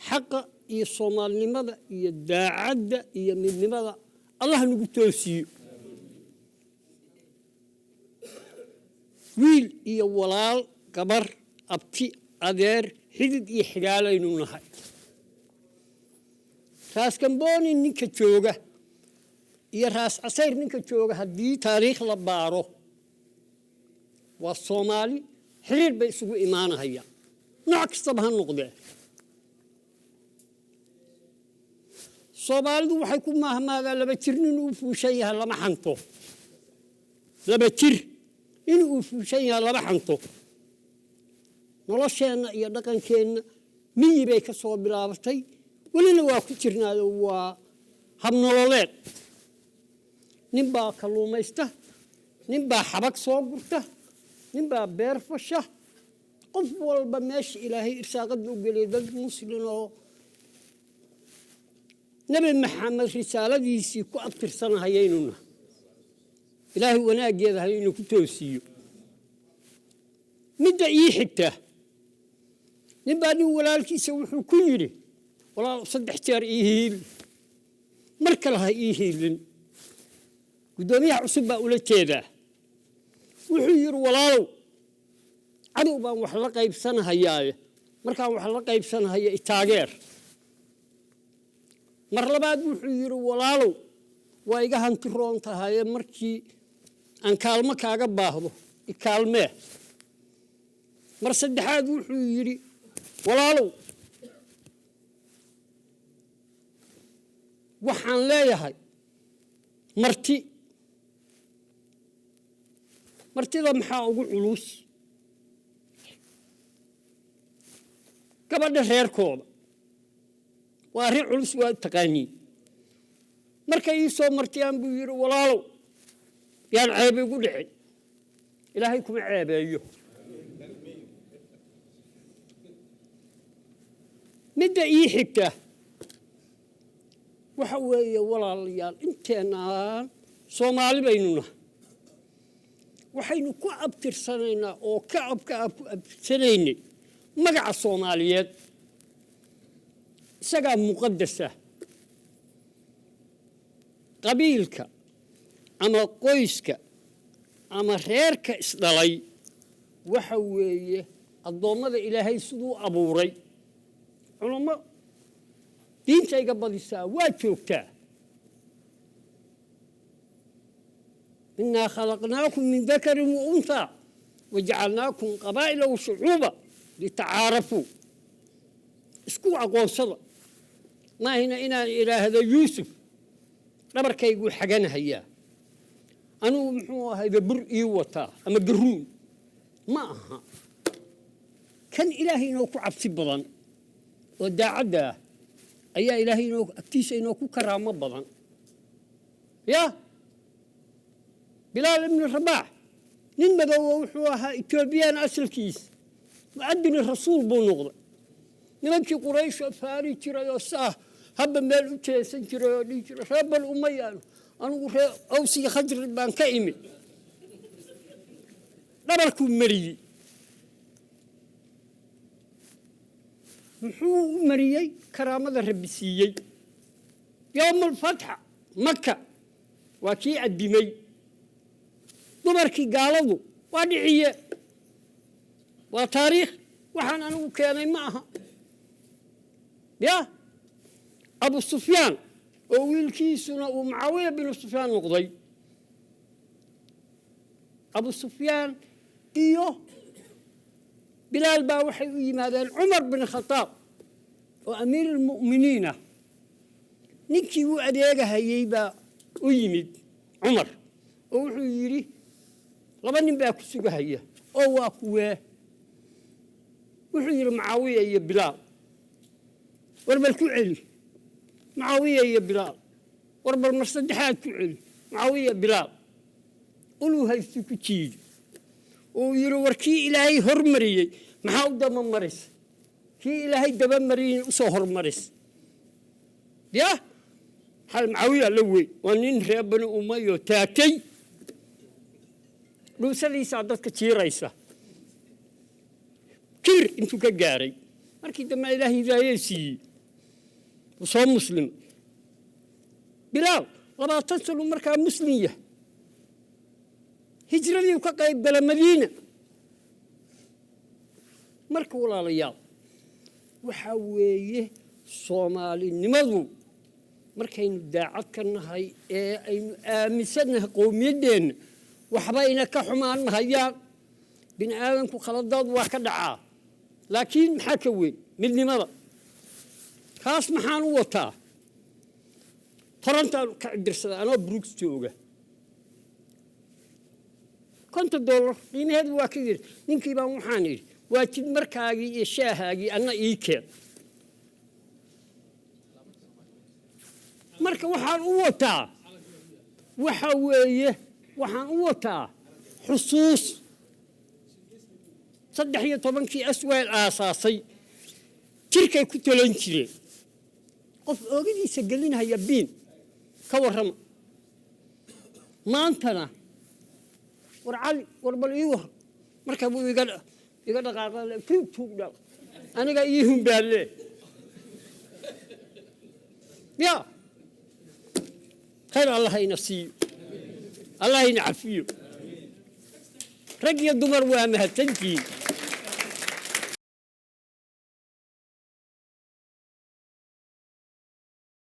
حق iyo Soomaalinimada iyo daacadda iyo midnimada Allah nagu toosiyo wiil iyo walaal gabar abti adeer xidid iyo xigaalaynu nahay raas Kamboni ninka jooga iyo raas Casayr ninka jooga haddii taariikh la baaro waa Soomaali xiriir bay isugu imaanayaan nooc kasta ha noqdee Soomaalidu waxay ku mahmaadaan laba jir inuu fuushan yahay lama xanto laba jir inuu fuushan yahay lama xanto nolosheena iyo dhaqankeena miyi bay ka soo bilaabatay walina waa ku jirnaado waa hab nololeed ninbaa kalluumaysta ninbaa xabag soo gurta ninbaa beer fasha qof walba meesha ilaahay irsaaqada u geliyay dad muslim oo nabi maxamed risaaladiisii ku abtirsanayeenuna ilaahay wanaageeda inuu ku toosiyo midda ii xigta ninbaa nin walaalkiisa wuxuu ku yiri walaal 3 jeer ii hiil marka la ii hiilin gudoomiyaha cusub baa ula jeedaa wuxuu yiri walaalow cadow baan wax la qaybsanayaa markaan wax la qaybsanayaa taageer mar labaad wuxuu yiri walaalow waa iga hanti roon tahay markii aan kaalmo kaaga baahdo kaalmee mar saddexaad wuxuu yiri walaalow waxaan leeyahay martida maxaa ugu culus gabadha reerkooda waa ri culus waa taqaaniin markay ii soo martiyaan buu yiri walaalow yaan ceeb igu dhicin ilaahay kuma ceebeeyo midda ii xigta waxa weeye walaalayaal inteenaan Soomaali baynu nahay waxaynu ku abtirsanaynaa oo ka abtirsanaynay magaca Soomaaliyeed isaga muqaddasa qabiilka ama qoyska ama reerka isdhalay waxa weeye adoomada ilaahay sidoo abuuray culummo diintayga badisaa waa joogtaa inna khalaqnaakum min dhakarin wa untha waja'alnaakum qabaa'ila wa shu'uuba lita'aarafu isku aqoonsada ma hina inaan ilaahdo Yuusuf dhabarkaygu xaganayaa anuu muxuu ahay bur ii wata ama garuun ma aha kan ilaahay inoo ku cabsi badan oo daacada ayaa ilaahay inoo agtiisa inoo ku karaamo badan ya Bilaal ibn Rabaax nin madow wuxuu ahaa Ethiopian asalkiis mu'adin rasuul buu noqday nimankii Quraysh faari jiray oo saah habba meel u jeesan jiray oo dhigi jiray reebal umayaan anigu awsi khadr baan ka imi dhabarku mariyay muxuu mariyay karaamada rabbi siiyay يوم الفتح مكة وكي الدمي دمركي قالوا ودعية وتاريخ وحنا نوكينا معها يا أبو سفيان وويلكيسنا ومعاوية بن سفيان نقضي أبو سفيان إيوه بلال باوحي ماذا عمر بن الخطاب وأمير المؤمنين نكي وأديقها يبا ويمد عمر ووحي يري لبن باكو سوقها أو أخوه وحي يري معاوية يا بلال وربل كعلي معاوية يا بلال وربل مصدحات كعلي معاوية بلال قولوا هاي السكتير ويرو وركي إلهي هرمري محاو دم مرس كي إلهي دم مرين وصهر مرس يا حال معاوية لوي ونين ربنا أميو تاكي لو سلي سعدت كتير رئيسة كير انتو كجاري مركي دم إلهي ذا يسي وصار مسلم بلال ولا تنسوا مركا مسلمية هجرة وكقيب بلا مدينة مركا ولا رياض وحويه صومالي نمضوا مركين داعت كنا هاي مسدنا قوميدين وحباينا كحمان مهيان بن آدم كخلطات وكدعاء لكن حكوي من لماذا خاص محان وطا فرنتا كدرس أنا بروكس توجه كنت الدولار لين هذا واكيد يمكن يبقى محاني واكيد مركاجي الشاهاجي أنا إيكل مركا وحان وطا وحويه وحان وطا حصوص صدح هي طبعاً في أسوأ الأساسي شركة كتلون شيء قف أوجدي سجلينها يبين كورهم ما أنتنا ورعلي وربليوه مركبوا يقدر قال كيف توقع أنا جايهم بالله يا خير الله ينسيه الله ينعفيه رجي الدمر وامها تنتي